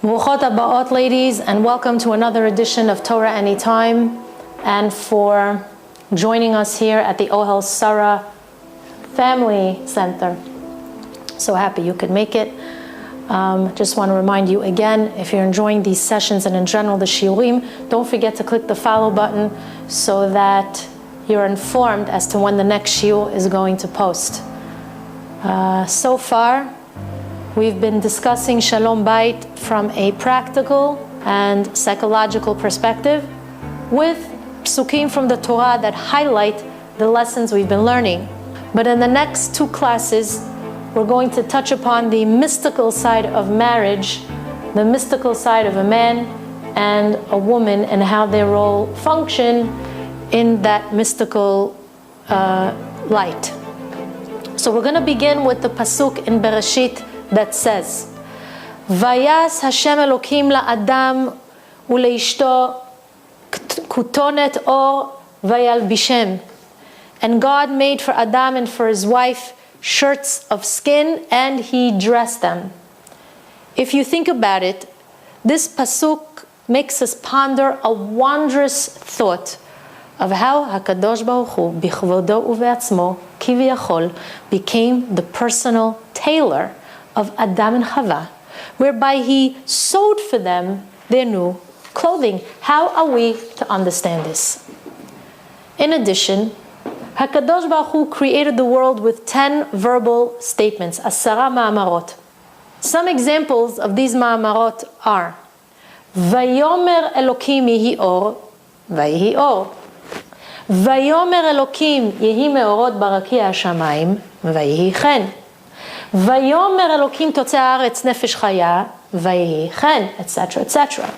Baruchot habaot, ladies, and welcome to another edition of Torah Anytime, and for joining us here at the Ohel Sarah Family Center. So happy you could make it. Just want to remind you again, if you're enjoying these sessions and in general the shiurim, don't forget to click the follow button so that you're informed as to when the next shiur is going to post. So far, we've been discussing Shalom Bait from a practical and psychological perspective with psukim from the Torah that highlight the lessons we've been learning. But in the next two classes, we're going to touch upon the mystical side of marriage, the mystical side of a man and a woman, and how their role function in that mystical light. So we're going to begin with the pasuk in Bereshit that says, Vayas Hashem Elokim la'adam uleishto kutonet or vayalbishem. And God made for Adam and for his wife shirts of skin, and he dressed them. If you think about it, this pasuk makes us ponder a wondrous thought of how HaKadosh Baruch Hu, bichvodo uve'atzmo, kiviyachol, became the personal tailor of Adam and Chava, whereby he sewed for them their new clothing. How are we to understand this? In addition, HaKadosh Baruch Hu created the world with 10 verbal statements, asara ma'amarot. Some examples of these ma'amarot are, Vayomer Elokim yehi or, vayihi or. Vayomer Elokim yehi meorot barakia hashamayim, vayihi chen. Vayomer Elokim totzeh haaretz nefesh chaya, vayihi chen, etc., etc.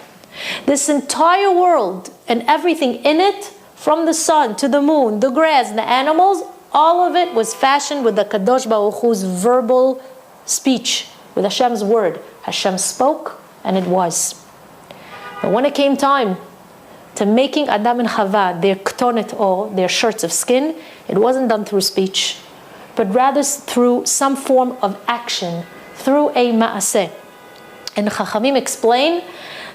This entire world and everything in it, from the sun to the moon, the grass, the animals, all of it was fashioned with the Kadosh Baruch Hu's verbal speech, with Hashem's word. Hashem spoke, and it was. But when it came time to making Adam and Chava their ktonet or, their shirts of skin, it wasn't done through speech, but rather through some form of action, through a ma'aseh. And Chachamim explain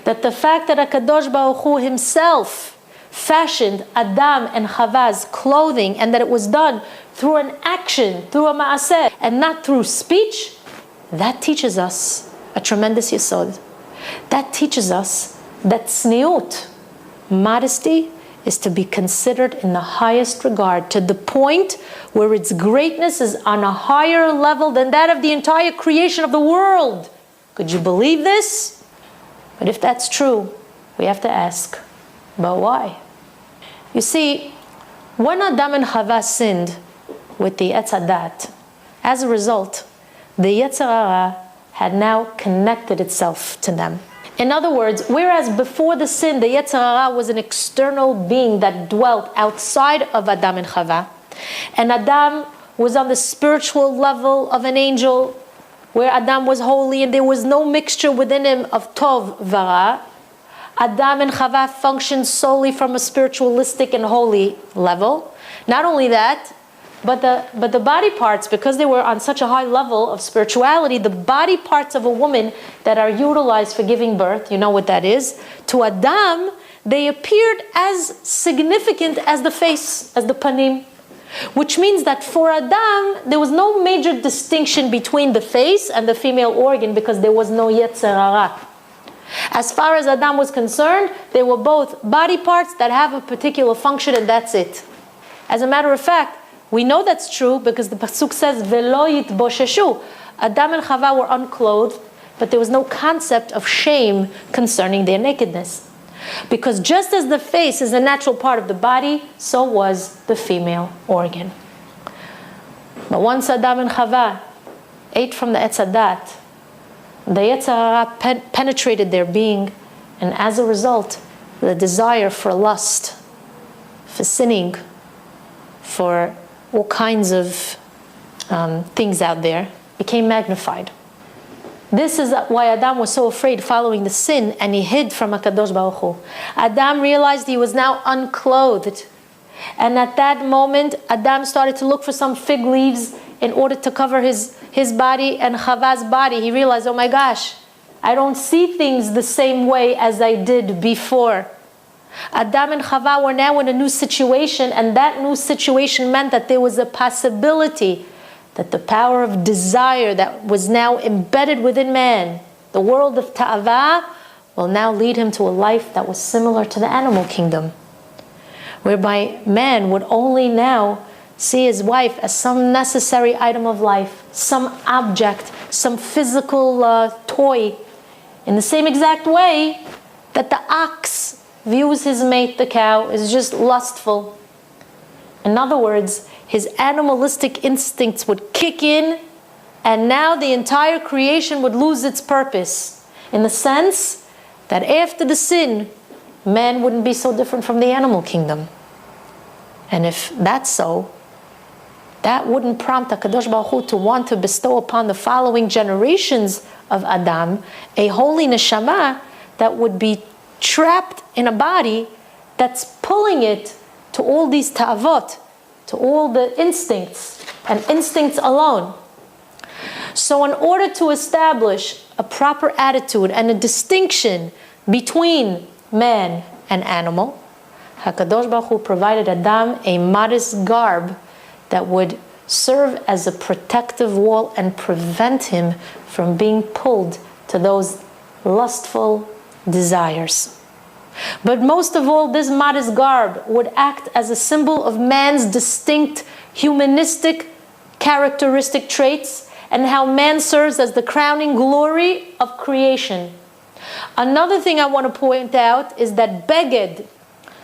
that the fact that HaKadosh Baruch Hu himself fashioned Adam and Chava's clothing, and that it was done through an action, through a ma'aseh, and not through speech, that teaches us a tremendous yesod. That teaches us that tzniut, modesty, is to be considered in the highest regard, to the point where its greatness is on a higher level than that of the entire creation of the world. Could you believe this? But if that's true, we have to ask, but why? You see, when Adam and Chava sinned with the Etz Hadat, as a result, the Yetzer Hara had now connected itself to them. In other words, whereas before the sin, the Yetzer Hara was an external being that dwelt outside of Adam and Chava, and Adam was on the spiritual level of an angel, where Adam was holy and there was no mixture within him of Tov Vara, Adam and Chava functioned solely from a spiritualistic and holy level. Not only that, but the body parts, because they were on such a high level of spirituality, the body parts of a woman that are utilized for giving birth, you know what that is, to Adam, they appeared as significant as the face, as the panim. Which means that for Adam, there was no major distinction between the face and the female organ, because there was no Yetzer Hara. As far as Adam was concerned, they were both body parts that have a particular function, and that's it. As a matter of fact, we know that's true because the pasuk says, Velo yitbosheshu. Adam and Chava were unclothed, but there was no concept of shame concerning their nakedness. Because just as the face is a natural part of the body, so was the female organ. But once Adam and Chava ate from the Etz Hadat, the Yetzer Hara penetrated their being, and as a result, the desire for lust, for sinning, for all kinds of things out there became magnified. This is why Adam was so afraid following the sin, and he hid from HaKadosh Baruch Hu. Adam realized he was now unclothed, and at that moment, Adam started to look for some fig leaves in order to cover his body and Chava's body. He realized, oh my gosh, I don't see things the same way as I did before. Adam and Chava were now in a new situation, and that new situation meant that there was a possibility that the power of desire that was now embedded within man, the world of ta'ava, will now lead him to a life that was similar to the animal kingdom, whereby man would only now see his wife as some necessary item of life, some object, some physical toy, in the same exact way that the ox views his mate, the cow, is just lustful. In other words, his animalistic instincts would kick in, and now the entire creation would lose its purpose, in the sense that after the sin, man wouldn't be so different from the animal kingdom. And if that's so, that wouldn't prompt HaKadosh Baruch Hu to want to bestow upon the following generations of Adam a holy neshama that would be trapped in a body that's pulling it to all these ta'avot, to all the instincts, and instincts alone. So in order to establish a proper attitude and a distinction between man and animal, HaKadosh Baruch Hu provided Adam a modest garb that would serve as a protective wall and prevent him from being pulled to those lustful desires. But most of all, this modest garb would act as a symbol of man's distinct humanistic characteristic traits and how man serves as the crowning glory of creation. Another thing I want to point out is that beged,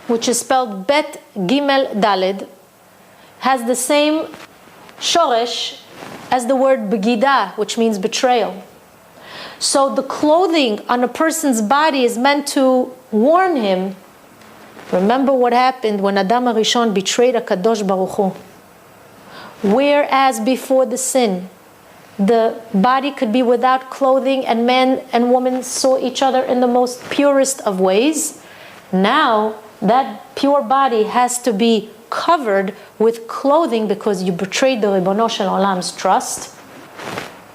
which is spelled bet gimel daled, has the same shoresh as the word begida, which means betrayal. So the clothing on a person's body is meant to warn him. Remember what happened when Adam HaRishon betrayed HaKadosh Baruch Hu. Whereas before the sin, the body could be without clothing and man and woman saw each other in the most purest of ways, now that pure body has to be covered with clothing because you betrayed the Ribono Shel Olam's trust.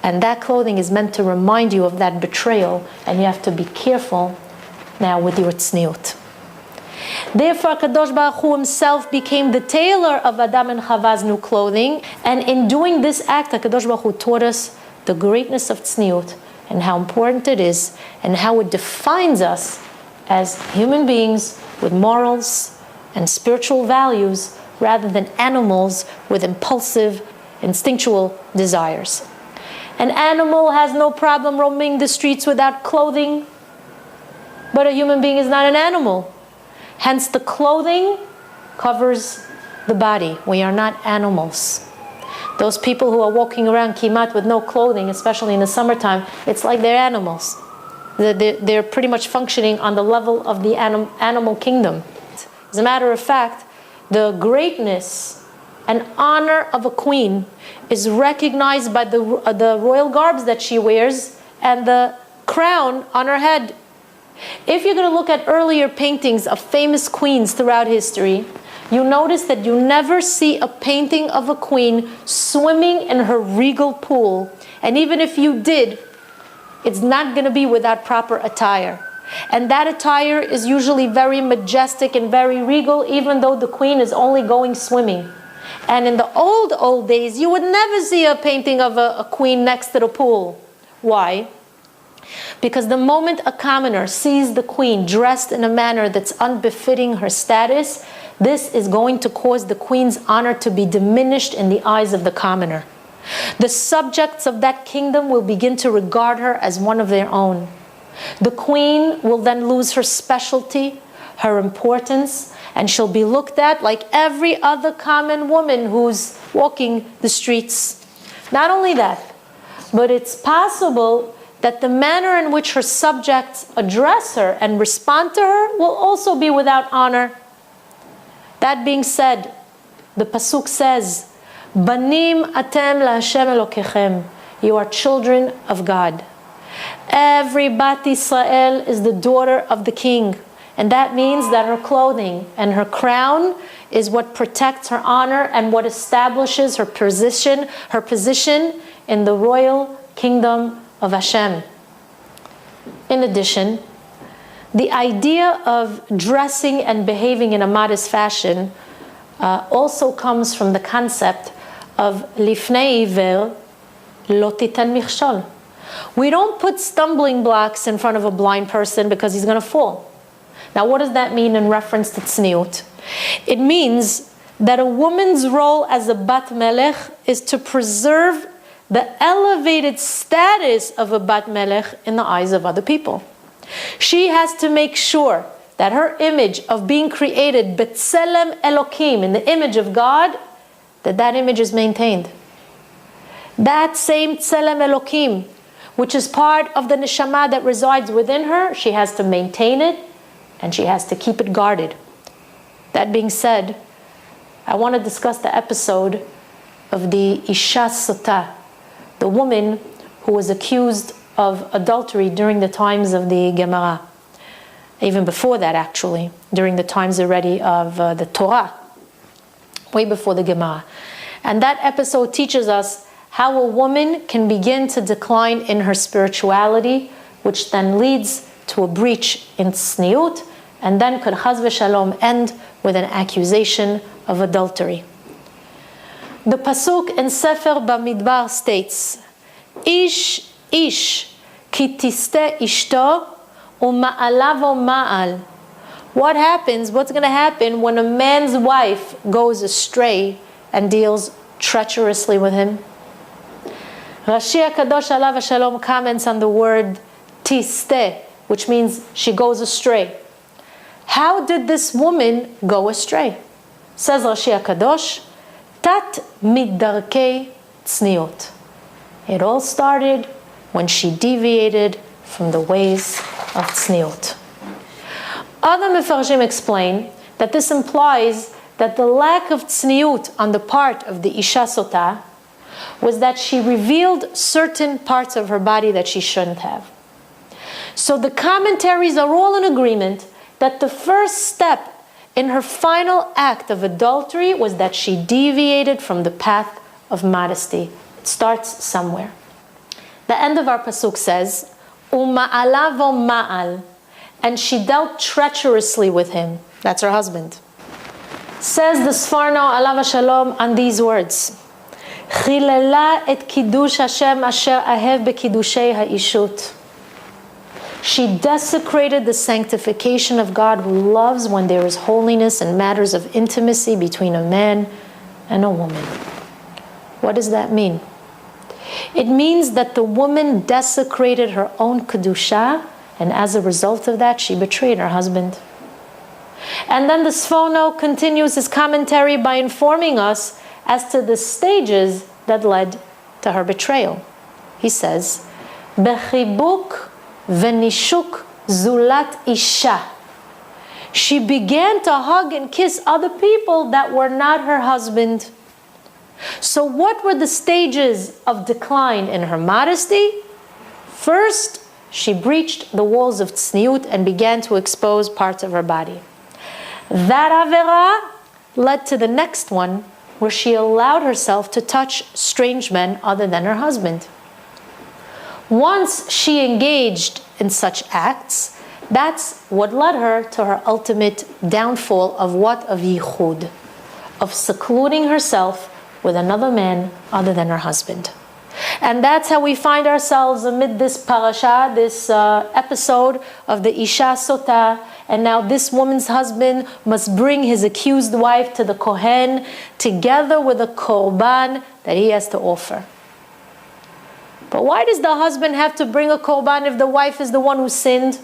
And that clothing is meant to remind you of that betrayal, and you have to be careful now with your tzniut. Therefore, Kadosh Baruch Hu himself became the tailor of Adam and Chava's new clothing, and in doing this act, Kadosh Baruch Hu taught us the greatness of tzniut and how important it is, and how it defines us as human beings with morals and spiritual values, rather than animals with impulsive, instinctual desires. An animal has no problem roaming the streets without clothing, but a human being is not an animal. Hence, the clothing covers the body. We are not animals. Those people who are walking around kimat with no clothing, especially in the summertime, it's like they're animals. They're pretty much functioning on the level of the animal kingdom. As a matter of fact, the greatness and honor of a queen is recognized by the royal garbs that she wears and the crown on her head. If you're going to look at earlier paintings of famous queens throughout history, you notice that you never see a painting of a queen swimming in her regal pool. And even if you did, it's not going to be without proper attire. And that attire is usually very majestic and very regal, even though the queen is only going swimming. And in the old days, you would never see a painting of a queen next to the pool. Why? Because the moment a commoner sees the queen dressed in a manner that's unbefitting her status, this is going to cause the queen's honor to be diminished in the eyes of the commoner. The subjects of that kingdom will begin to regard her as one of their own. The queen will then lose her specialty, her importance, and she'll be looked at like every other common woman who's walking the streets. Not only that, but it's possible that the manner in which her subjects address her and respond to her will also be without honor. That being said, the pasuk says, "Banim atem laHashem Elokechem." You are children of God. Every Bat Israel is the daughter of the king. And that means that her clothing and her crown is what protects her honor and what establishes her position in the royal kingdom of Hashem. In addition, the idea of dressing and behaving in a modest fashion also comes from the concept of lifnei iver lo titan michshol. We don't put stumbling blocks in front of a blind person because he's going to fall. Now, what does that mean in reference to tzniut? It means that a woman's role as a bat melech is to preserve the elevated status of a bat melech in the eyes of other people. She has to make sure that her image of being created b'tselem Elokim, in the image of God, that image is maintained. That same tselem Elokim, which is part of the neshama that resides within her, she has to maintain it and she has to keep it guarded. That being said, I want to discuss the episode of the Isha Sota, the woman who was accused of adultery during the times of the Gemara. Even before that, actually, during the times already of the Torah, way before the Gemara. And that episode teaches us how a woman can begin to decline in her spirituality, which then leads to a breach in tzniut, and then could chaz v'shalom end with an accusation of adultery. The pasuk in Sefer Bamidbar states, Ish ish ki tiste ishto u'ma'alavo ma'al. What happens, what's going to happen when a man's wife goes astray and deals treacherously with him? Rashi HaKadosh Alav HaShalom comments on the word tiste, which means she goes astray. How did this woman go astray? Says Rashi HaKadosh, Tat midarkei tzniut. It all started when she deviated from the ways of tzniut. Other Mefarshim explain that this implies that the lack of tzniut on the part of the Isha Sota was that she revealed certain parts of her body that she shouldn't have. So the commentaries are all in agreement that the first step in her final act of adultery was that she deviated from the path of modesty. It starts somewhere. The end of our pasuk says, Uma'alavo ma'al, and she dealt treacherously with him. That's her husband. Says the Sforno Alav Shalom on these words, Chilela et kiddush Hashem asher ahev bekidushei ha'ishut. She desecrated the sanctification of God, who loves when there is holiness and matters of intimacy between a man and a woman. What does that mean? It means that the woman desecrated her own kedusha, and as a result of that, she betrayed her husband. And then the Sfono continues his commentary by informing us as to the stages that led to her betrayal. He says, Bechibuk v'nishuk zulat isha. She began to hug and kiss other people that were not her husband. So what were the stages of decline in her modesty? First, she breached the walls of tzniut and began to expose parts of her body. That avera led to the next one, where she allowed herself to touch strange men other than her husband. Once she engaged in such acts, that's what led her to her ultimate downfall of what? Of yichud, of secluding herself with another man other than her husband. And that's how we find ourselves amid this parasha, this episode of the Isha Sota. And now this woman's husband must bring his accused wife to the Cohen together with a korban that he has to offer. But why does the husband have to bring a korban if the wife is the one who sinned?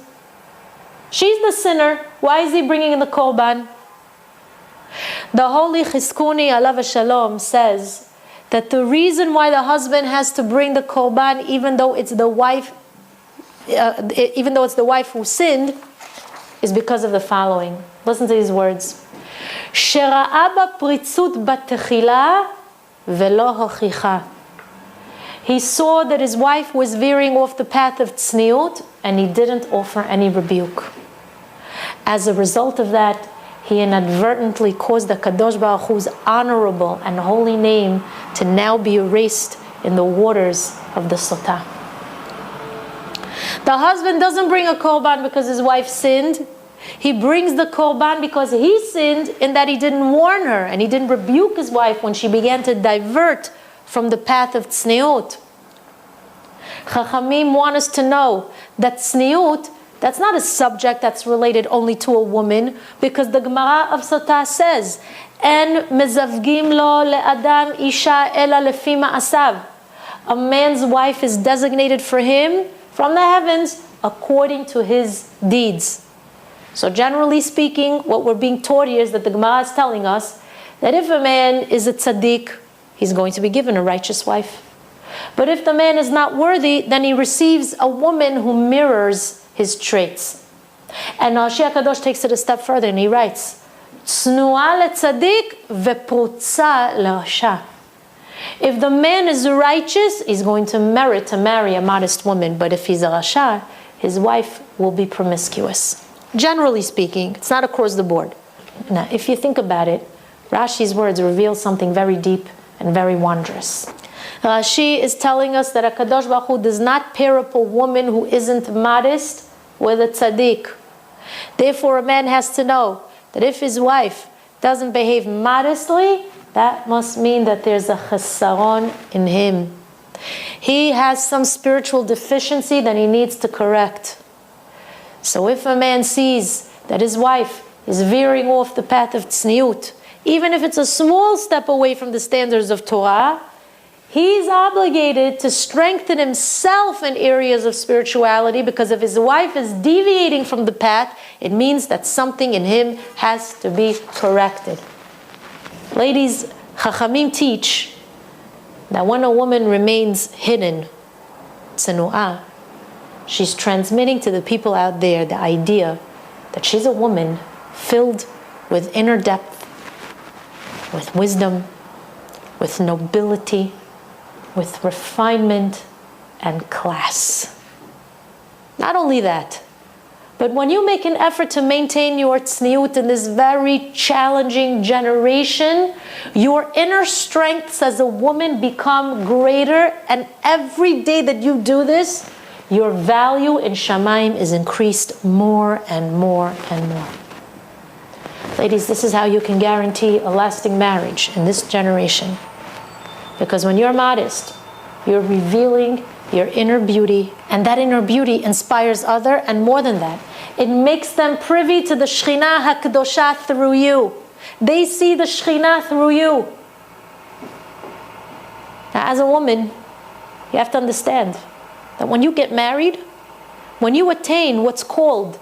She's the sinner. Why is he bringing in the korban? The holy Chizkuni Alav Shalom says that the reason why the husband has to bring the korban, even though it's the wife who sinned, is because of the following. Listen to these words. Shera'a b'pritzut batechila velo hochicha. He saw that his wife was veering off the path of tzniut, and he didn't offer any rebuke. As a result of that, he inadvertently caused the Kadosh Baruch Hu's honorable and holy name to now be erased in the waters of the Sotah. The husband doesn't bring a korban because his wife sinned. He brings the korban because he sinned in that he didn't warn her and he didn't rebuke his wife when she began to divert from the path of tzniut. Chachamim want us to know that tzniut, that's not a subject that's related only to a woman, because the Gemara of Sotah says, "En mezavgim lo le'adam isha ela lefi ma'asav." A man's wife is designated for him from the heavens according to his deeds. So generally speaking, what we're being taught here is that the Gemara is telling us that if a man is a tzaddik, he's going to be given a righteous wife. But if the man is not worthy, then he receives a woman who mirrors his traits. And Rashi HaKadosh takes it a step further and he writes, "Tznu'a letzaddik veprutza le'rasha." If the man is righteous, he's going to merit to marry a modest woman. But if he's a rasha, his wife will be promiscuous. Generally speaking, it's not across the board. Now, if you think about it, Rashi's words reveal something very deep and very wondrous. Rashi is telling us that HaKadosh Baruch Hu does not pair up a woman who isn't modest with a tzaddik. Therefore, a man has to know that if his wife doesn't behave modestly, that must mean that there's a chesaron in him. He has some spiritual deficiency that he needs to correct. So if a man sees that his wife is veering off the path of tzniut, even if it's a small step away from the standards of Torah, he's obligated to strengthen himself in areas of spirituality, because if his wife is deviating from the path, it means that something in him has to be corrected. Ladies, Chachamim teach that when a woman remains hidden, tzenu'ah, she's transmitting to the people out there the idea that she's a woman filled with inner depth, with wisdom, with nobility, with refinement and class. Not only that, but when you make an effort to maintain your tzniut in this very challenging generation, your inner strengths as a woman become greater, and every day that you do this, your value in Shamayim is increased more and more and more. Ladies, this is how you can guarantee a lasting marriage in this generation. Because when you're modest, you're revealing your inner beauty, and that inner beauty inspires others, and more than that, it makes them privy to the Shekhinah HaKadosha through you. They see the Shekhinah through you. Now, as a woman, you have to understand that when you get married, when you attain what's called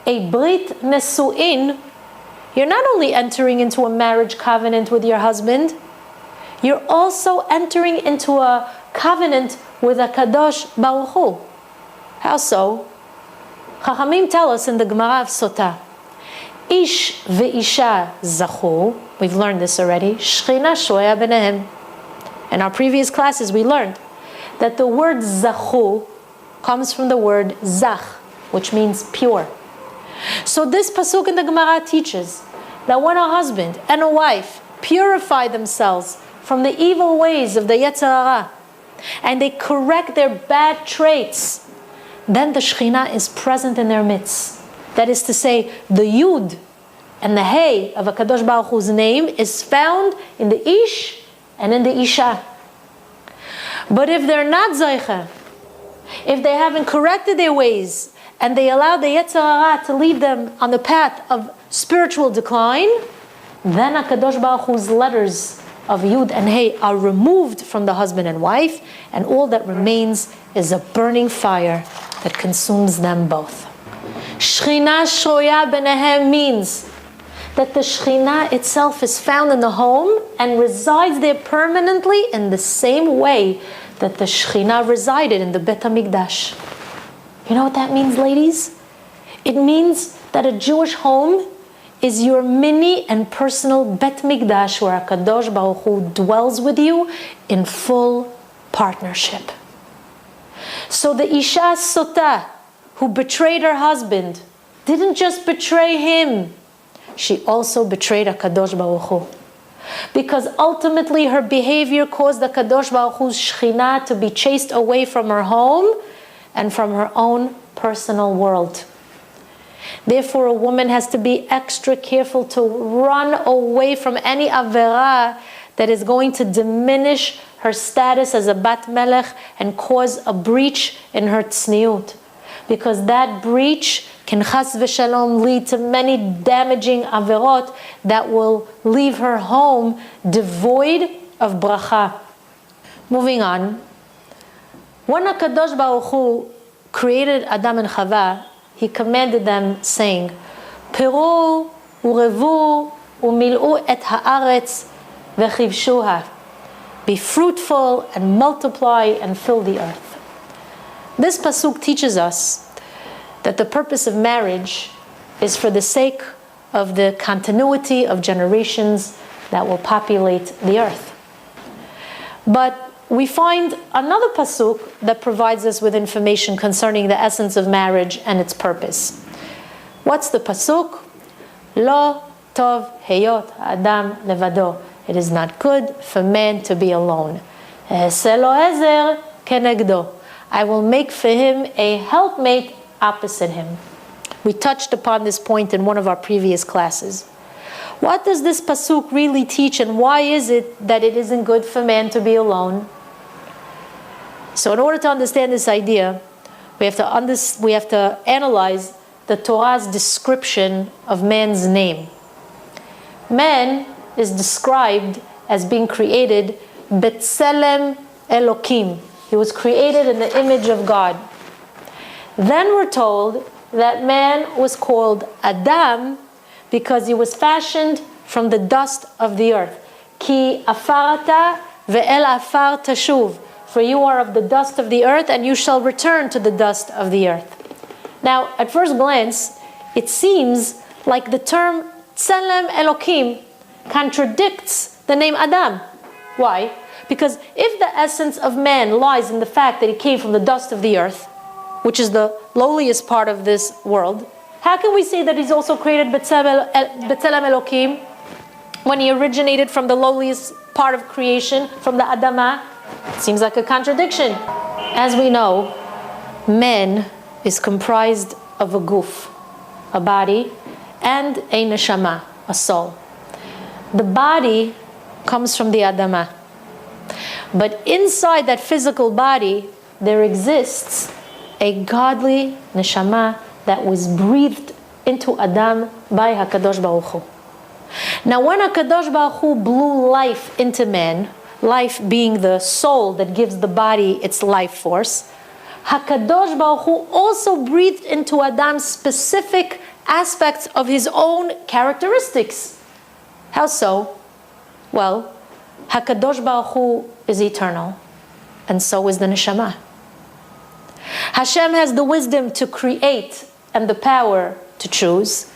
a Brit Nesu'in, you're not only entering into a marriage covenant with your husband, you're also entering into a covenant with HaKadosh Baruch Hu. How so? Chachamim tell us in the Gemara of Sotah, Ish ve'isha zachu, we've learned this already, Shechina shoya benehem. In our previous classes we learned that the word zachu comes from the word zach, which means pure. So this pasuk in the Gemara teaches that when a husband and a wife purify themselves from the evil ways of the Yetzer Hara, and they correct their bad traits, then the Shekhinah is present in their midst. That is to say, the Yud and the Hey of HaKadosh Baruch Hu's name is found in the Ish and in the Isha. But if they're not Zaycha, if they haven't corrected their ways, and they allow the Yetzer Hara to lead them on the path of spiritual decline, then HaKadosh Baruch Hu's letters of Yud and Hey are removed from the husband and wife, and all that remains is a burning fire that consumes them both. Shechina shoya benehem means that the Shekhinah itself is found in the home and resides there permanently in the same way that the Shekhinah resided in the Bet HaMikdash. You know what that means, ladies? It means that a Jewish home is your mini and personal Bet Mikdash, where HaKadosh Baruch Hu dwells with you in full partnership. So the Isha Sotah, who betrayed her husband, didn't just betray him, she also betrayed HaKadosh Baruch Hu. Because ultimately her behavior caused HaKadosh Baruch Hu's Shekhinah to be chased away from her home, and from her own personal world. Therefore, a woman has to be extra careful to run away from any avera that is going to diminish her status as a bat melech and cause a breach in her tzniut. Because that breach can chas v'shalom lead to many damaging averot that will leave her home devoid of bracha. Moving on. When HaKadosh Baruch Hu created Adam and Chava, He commanded them, saying, Piru urevu umil'u et haaretz v'chivshuha. Be fruitful and multiply and fill the earth. This pasuk teaches us that the purpose of marriage is for the sake of the continuity of generations that will populate the earth. But we find another pasuk that provides us with information concerning the essence of marriage and its purpose. What's the pasuk? Lo tov heyot adam levado. It is not good for man to be alone. Selo ezer kenegdo. I will make for him a helpmate opposite him. We touched upon this point in one of our previous classes. What does this pasuk really teach, and why is it that it isn't good for man to be alone? So in order to understand this idea, we have to analyze the Torah's description of man's name. Man is described as being created B'Tselem Elokim. He was created in the image of God. Then we're told that man was called Adam because he was fashioned from the dust of the earth. Ki afarata ve'el afar tashuv. For you are of the dust of the earth, and you shall return to the dust of the earth. Now, at first glance, it seems like the term Tselem Elokim contradicts the name Adam. Why? Because if the essence of man lies in the fact that he came from the dust of the earth, which is the lowliest part of this world, how can we say that he's also created B'Tselem Elokim when he originated from the lowliest part of creation, from the Adamah? It seems like a contradiction. As we know, man is comprised of a guf, a body, and a neshama, a soul. The body comes from the Adamah. But inside that physical body, there exists a godly neshama that was breathed into Adam by HaKadosh Baruch Hu. Now when HaKadosh Baruch Hu blew life into man, life being the soul that gives the body its life force, HaKadosh Baruch Hu also breathed into Adam specific aspects of his own characteristics. How so? Well, HaKadosh Baruch Hu is eternal, and so is the neshama. Hashem has the wisdom to create and the power to choose,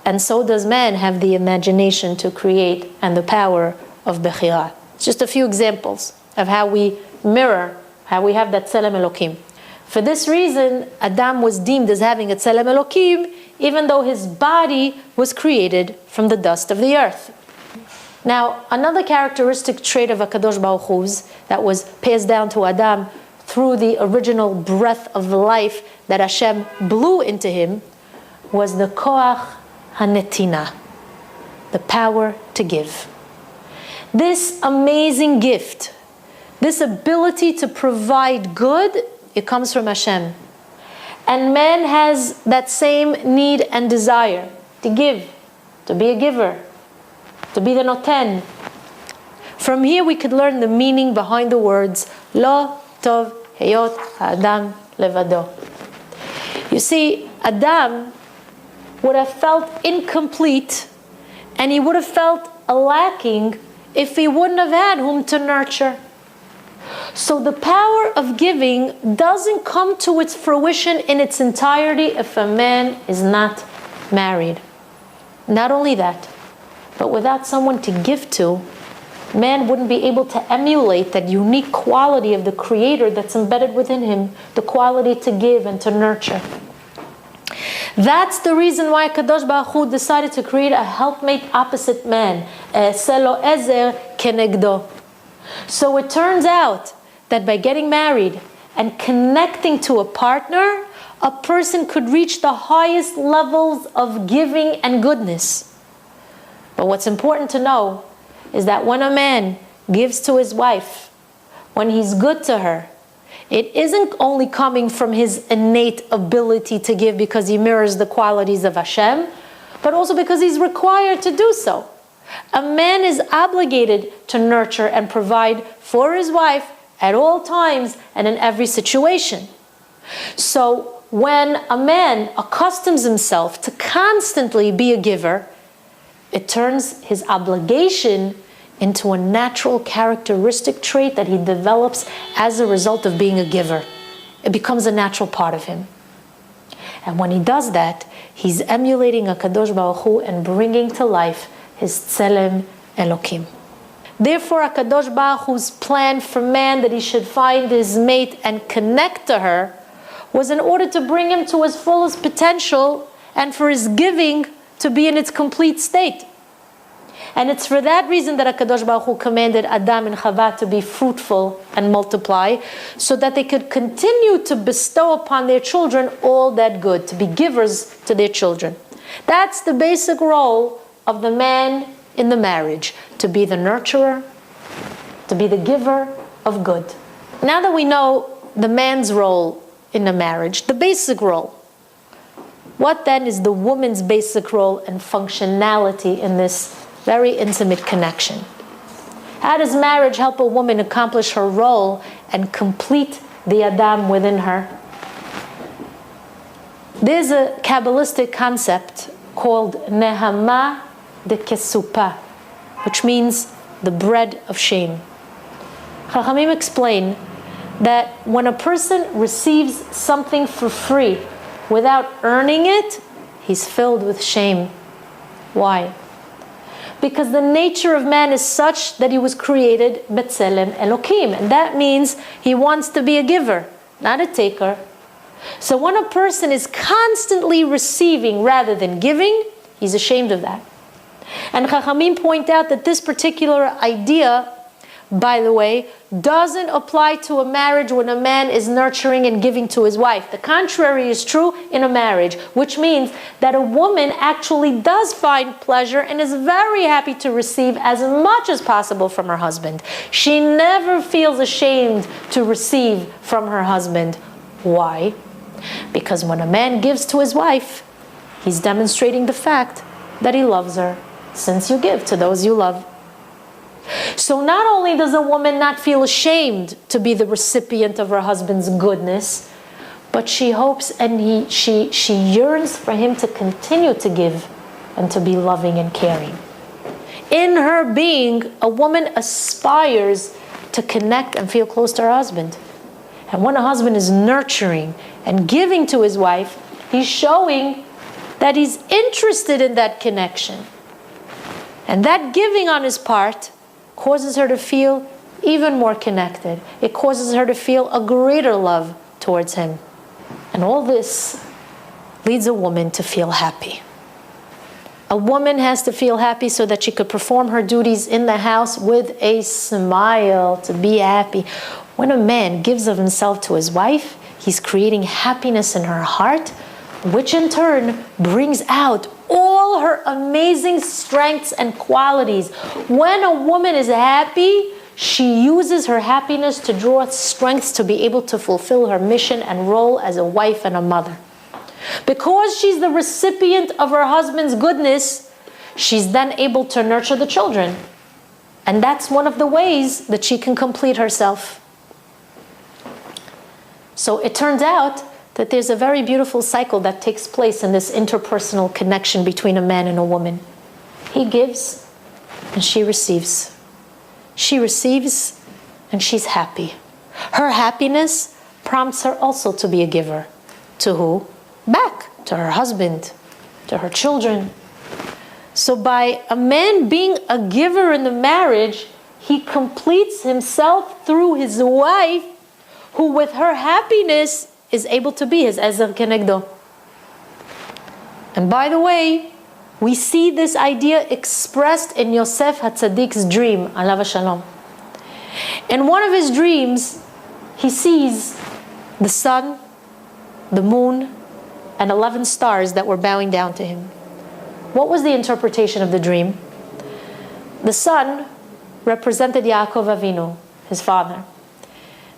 and so does man have the imagination to create and the power of bechira. Just a few examples of how we mirror, how we have that Tselem Elokim. For this reason, Adam was deemed as having a Tselem Elokim, even though his body was created from the dust of the earth. Now, another characteristic trait of HaKadosh Baruch Hu's that was passed down to Adam through the original breath of life that Hashem blew into him was the Koach HaNetina, the power to give. This amazing gift, this ability to provide good, it comes from Hashem. And man has that same need and desire to give, to be a giver, to be the noten. From here we could learn the meaning behind the words Lo tov heyot Adam levado. You see, Adam would have felt incomplete, and he would have felt lacking if he wouldn't have had whom to nurture. So the power of giving doesn't come to its fruition in its entirety if a man is not married. Not only that, but without someone to give to, man wouldn't be able to emulate that unique quality of the Creator that's embedded within him, the quality to give and to nurture. That's the reason why Kadosh Baruch Hu decided to create a helpmate opposite man, Selo Ezer Kenegdo. So it turns out that by getting married and connecting to a partner, a person could reach the highest levels of giving and goodness. But what's important to know is that when a man gives to his wife, when he's good to her, it isn't only coming from his innate ability to give because he mirrors the qualities of Hashem, but also because he's required to do so. A man is obligated to nurture and provide for his wife at all times and in every situation. So when a man accustoms himself to constantly be a giver, it turns his obligation into a natural characteristic trait that he develops as a result of being a giver. It becomes a natural part of him. And when he does that, he's emulating HaKadosh Baruch Hu and bringing to life his Tselem Elokim. Therefore, HaKadosh Baruch Hu's plan for man that he should find his mate and connect to her was in order to bring him to his fullest potential and for his giving to be in its complete state. And it's for that reason that HaKadosh Baruch Hu commanded Adam and Chava to be fruitful and multiply, so that they could continue to bestow upon their children all that good, to be givers to their children. That's the basic role of the man in the marriage, to be the nurturer, to be the giver of good. Now that we know the man's role in the marriage, the basic role, what then is the woman's basic role and functionality in this very intimate connection? How does marriage help a woman accomplish her role and complete the Adam within her? There's a Kabbalistic concept called Nehama de Kesupa, which means the bread of shame. Chachamim explain that when a person receives something for free without earning it, he's filled with shame. Why? Because the nature of man is such that he was created B'Tselem Elokim, and that means he wants to be a giver, not a taker. So when a person is constantly receiving rather than giving, he's ashamed of that. And Chachamim point out that this particular idea, by the way, doesn't apply to a marriage when a man is nurturing and giving to his wife. The contrary is true in a marriage, which means that a woman actually does find pleasure and is very happy to receive as much as possible from her husband. She never feels ashamed to receive from her husband. Why? Because when a man gives to his wife, he's demonstrating the fact that he loves her, since you give to those you love. So not only does a woman not feel ashamed to be the recipient of her husband's goodness, but she hopes and she yearns for him to continue to give and to be loving and caring. In her being, a woman aspires to connect and feel close to her husband. And when a husband is nurturing and giving to his wife, he's showing that he's interested in that connection. And that giving on his part causes her to feel even more connected. It causes her to feel a greater love towards him. And all this leads a woman to feel happy. A woman has to feel happy so that she could perform her duties in the house with a smile, to be happy. When a man gives of himself to his wife, he's creating happiness in her heart, which in turn brings out all her amazing strengths and qualities. When a woman is happy, she uses her happiness to draw strength to be able to fulfill her mission and role as a wife and a mother. Because she's the recipient of her husband's goodness, she's then able to nurture the children. And that's one of the ways that she can complete herself. So it turns out that there's a very beautiful cycle that takes place in this interpersonal connection between a man and a woman. He gives and she receives. She receives and she's happy. Her happiness prompts her also to be a giver. To who? Back to her husband, to her children. So by a man being a giver in the marriage, he completes himself through his wife, who with her happiness is able to be his ezer kenegdo. And by the way, we see this idea expressed in Yosef HaTzaddik's dream, alav hashalom. In one of his dreams, he sees the sun, the moon, and 11 stars that were bowing down to him. What was the interpretation of the dream? The sun represented Yaakov Avinu, his father.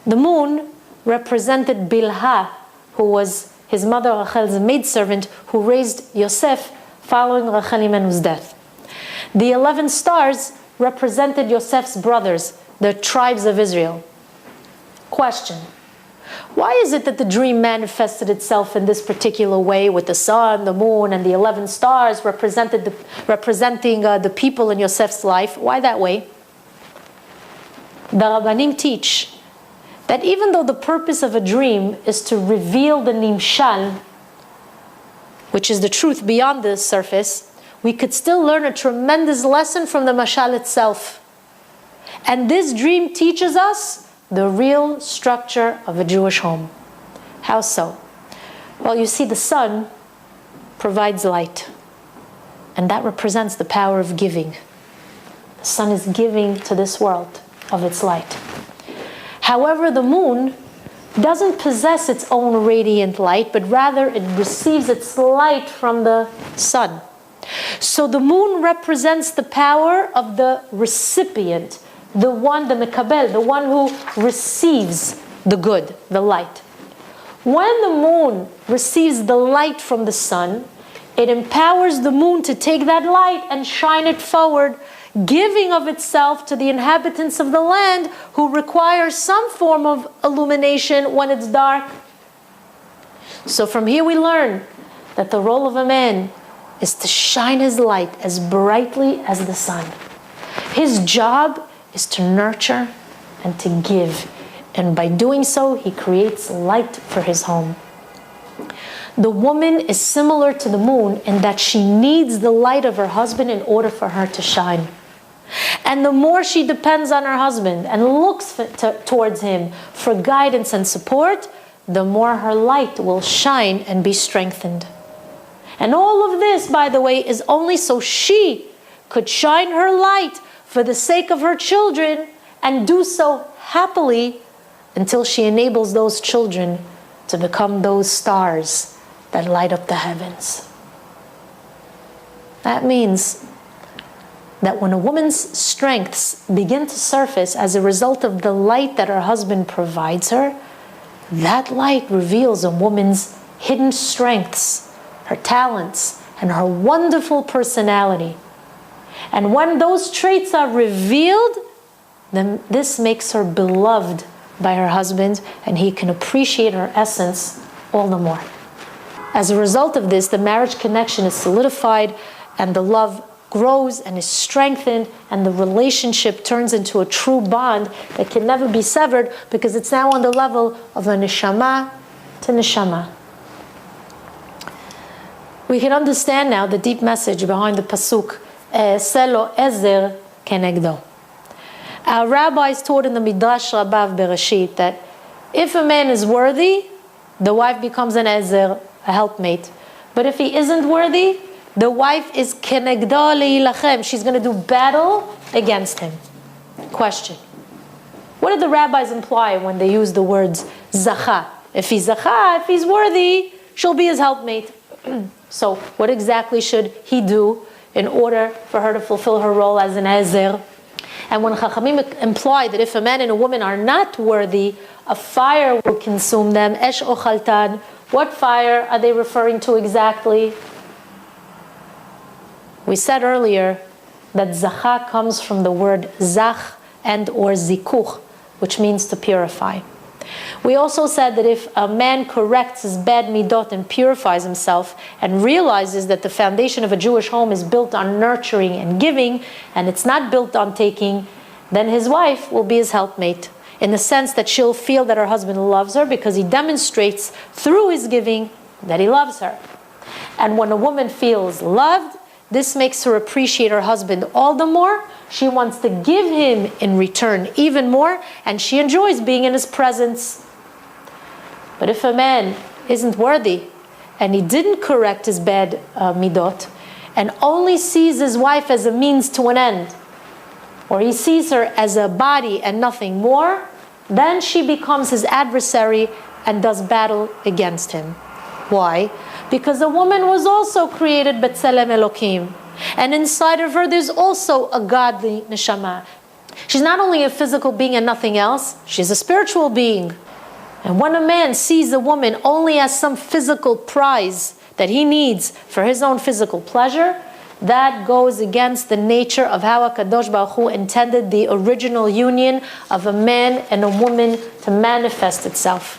The moon represented Bilhah, who was his mother Rachel's maidservant, who raised Yosef following Rachel Imenu's death. The 11 stars represented Yosef's brothers, the tribes of Israel. Question: why is it that the dream manifested itself in this particular way, with the sun, the moon, and the 11 stars representing the people in Yosef's life? Why that way? The Rabbanim teach that even though the purpose of a dream is to reveal the nimshal, which is the truth beyond the surface, we could still learn a tremendous lesson from the mashal itself. And this dream teaches us the real structure of a Jewish home. How so? Well, you see, the sun provides light, and that represents the power of giving. The sun is giving to this world of its light. However, the moon doesn't possess its own radiant light, but rather it receives its light from the sun. So the moon represents the power of the recipient, the one, the mekabel, the one who receives the good, the light. When the moon receives the light from the sun, it empowers the moon to take that light and shine it forward, giving of itself to the inhabitants of the land who require some form of illumination when it's dark. So from here we learn that the role of a man is to shine his light as brightly as the sun. His job is to nurture and to give. And by doing so, he creates light for his home. The woman is similar to the moon in that she needs the light of her husband in order for her to shine. And the more she depends on her husband and looks towards him for guidance and support, the more her light will shine and be strengthened. And all of this, by the way, is only so she could shine her light for the sake of her children and do so happily until she enables those children to become those stars that light up the heavens. That means that when a woman's strengths begin to surface as a result of the light that her husband provides her, that light reveals a woman's hidden strengths, her talents, and her wonderful personality. And when those traits are revealed, then this makes her beloved by her husband, and he can appreciate her essence all the more. As a result of this, the marriage connection is solidified, and the love grows and is strengthened, and the relationship turns into a true bond that can never be severed, because it's now on the level of a neshama to neshama. We can understand now the deep message behind the pasuk, Selo ezer kenegdo. Our rabbis taught in the Midrash Rabbah Bereshit that if a man is worthy, the wife becomes an ezer, a helpmate. But if he isn't worthy, the wife is kenegdo leilachem. She's going to do battle against him. Question: what did the rabbis imply when they use the words zacha? If he's zacha, if he's worthy, she'll be his helpmate. So what exactly should he do in order for her to fulfill her role as an ezer? And when Chachamim imply that if a man and a woman are not worthy, a fire will consume them, esh ochaltan, what fire are they referring to exactly? We said earlier that zacha comes from the word zach and or zikuch, which means to purify. We also said that if a man corrects his bad midot and purifies himself and realizes that the foundation of a Jewish home is built on nurturing and giving, and it's not built on taking, then his wife will be his helpmate, in the sense that she'll feel that her husband loves her because he demonstrates through his giving that he loves her. And when a woman feels loved, this makes her appreciate her husband all the more. She wants to give him in return even more, and she enjoys being in his presence. But if a man isn't worthy, and he didn't correct his bad midot, and only sees his wife as a means to an end, or he sees her as a body and nothing more, then she becomes his adversary, and does battle against him. Why? Because the woman was also created B'Tselem Elokim. And inside of her there's also a godly neshama. She's not only a physical being and nothing else, she's a spiritual being. And when a man sees a woman only as some physical prize that he needs for his own physical pleasure, that goes against the nature of how HaKadosh Baruch Hu intended the original union of a man and a woman to manifest itself.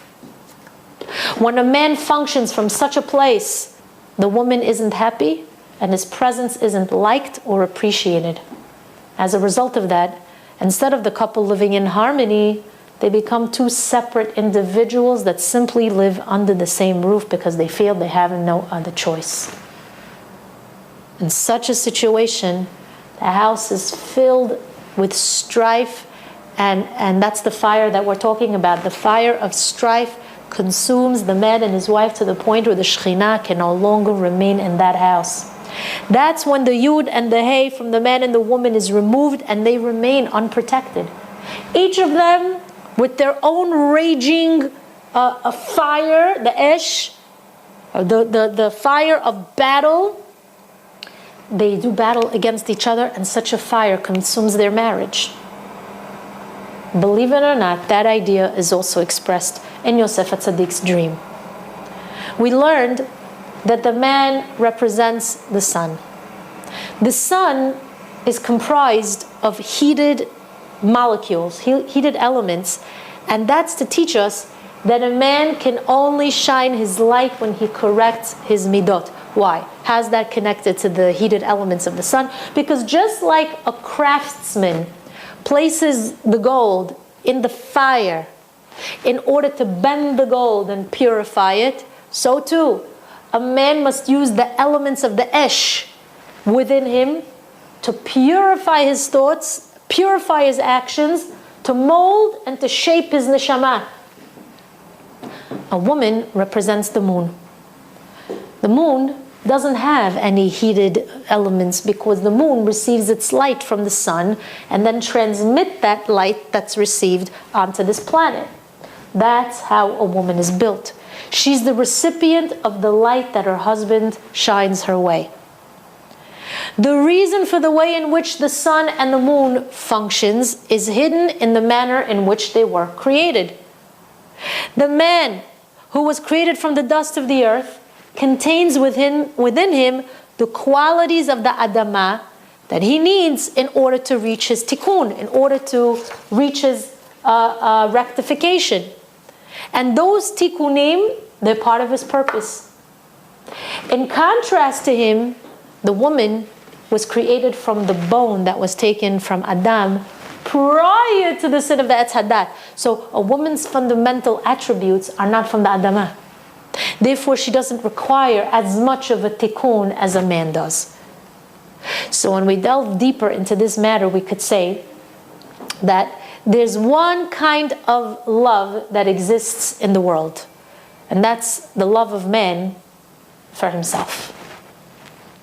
When a man functions from such a place, the woman isn't happy and his presence isn't liked or appreciated. As a result of that, instead of the couple living in harmony, they become two separate individuals that simply live under the same roof because they feel they have no other choice. In such a situation, the house is filled with strife, and that's the fire that we're talking about. The fire of strife consumes the man and his wife to the point where the Shekhinah can no longer remain in that house. That's when the Yud and the Hey from the man and the woman is removed and they remain unprotected. Each of them with their own raging fire, the Esh, the fire of battle. They do battle against each other, and such a fire consumes their marriage. Believe it or not, that idea is also expressed in Yosef HaTzaddik's dream. We learned that the man represents the sun. The sun is comprised of heated molecules, heated elements, and that's to teach us that a man can only shine his light when he corrects his midot. Why? How's that connected to the heated elements of the sun? Because just like a craftsman places the gold in the fire in order to bend the gold and purify it, so too, a man must use the elements of the Esh within him to purify his thoughts, purify his actions, to mold and to shape his neshama. A woman represents the moon. The moon doesn't have any heated elements because the moon receives its light from the sun and then transmits that light that's received onto this planet. That's how a woman is built. She's the recipient of the light that her husband shines her way. The reason for the way in which the sun and the moon functions is hidden in the manner in which they were created. The man who was created from the dust of the earth contains within him the qualities of the Adamah that he needs in order to reach his tikkun, in order to reach his rectification. And those tikkunim, they're part of his purpose. In contrast to him, the woman was created from the bone that was taken from Adam prior to the sin of the Etz Hadat. So a woman's fundamental attributes are not from the Adamah. Therefore, she doesn't require as much of a tikkun as a man does. So when we delve deeper into this matter, we could say that there's one kind of love that exists in the world, and that's the love of man for himself.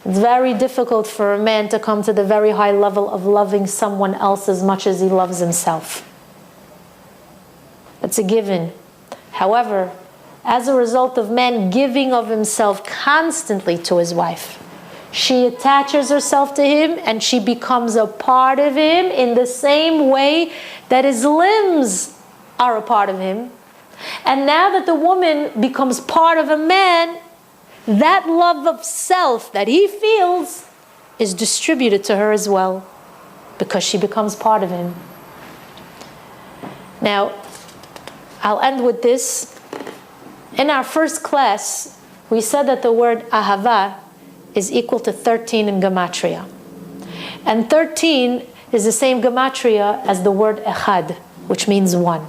It's very difficult for a man to come to the very high level of loving someone else as much as he loves himself. That's a given. However, as a result of man giving of himself constantly to his wife, she attaches herself to him and she becomes a part of him in the same way that his limbs are a part of him. And now that the woman becomes part of a man, that love of self that he feels is distributed to her as well, because she becomes part of him. Now, I'll end with this. In our first class, we said that the word ahava is equal to 13 in gematria. And 13 is the same gematria as the word echad, which means one.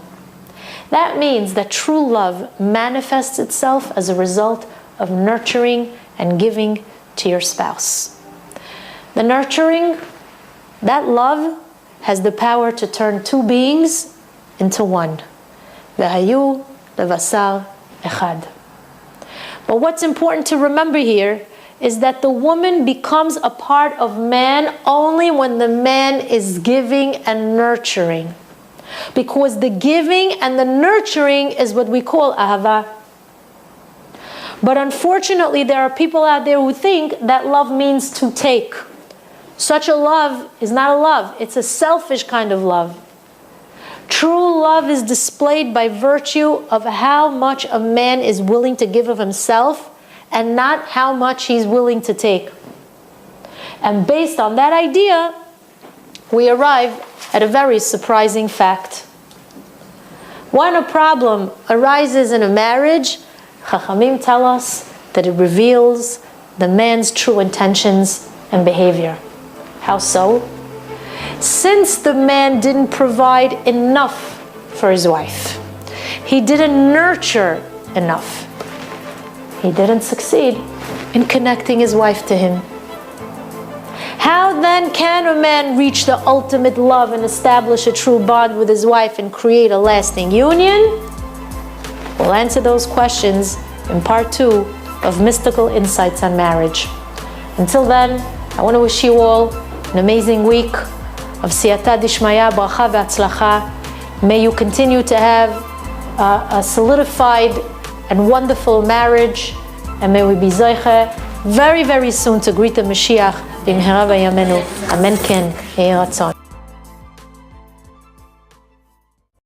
That means that true love manifests itself as a result of nurturing and giving to your spouse. The nurturing, that love, has the power to turn two beings into one. V'hayu levasar echad. But what's important to remember here is that the woman becomes a part of man only when the man is giving and nurturing. Because the giving and the nurturing is what we call ahava. But unfortunately, there are people out there who think that love means to take. Such a love is not a love. It's a selfish kind of love. True love is displayed by virtue of how much a man is willing to give of himself and not how much he's willing to take. And based on that idea, we arrive at a very surprising fact. When a problem arises in a marriage, Chachamim tell us that it reveals the man's true intentions and behavior. How so? Since the man didn't provide enough for his wife, he didn't nurture enough, he didn't succeed in connecting his wife to him. How then can a man reach the ultimate love and establish a true bond with his wife and create a lasting union? We'll answer those questions in part 2 of Mystical Insights on Marriage. Until then, I want to wish you all an amazing week of Siyata Dishmaya, Bracha V'Atzlacha. May you continue to have a solidified and wonderful marriage, and may we be Zoiche very, very soon to greet the Mashiach. B'mehera v'yamenu. Amen ken. Yehi ratzon.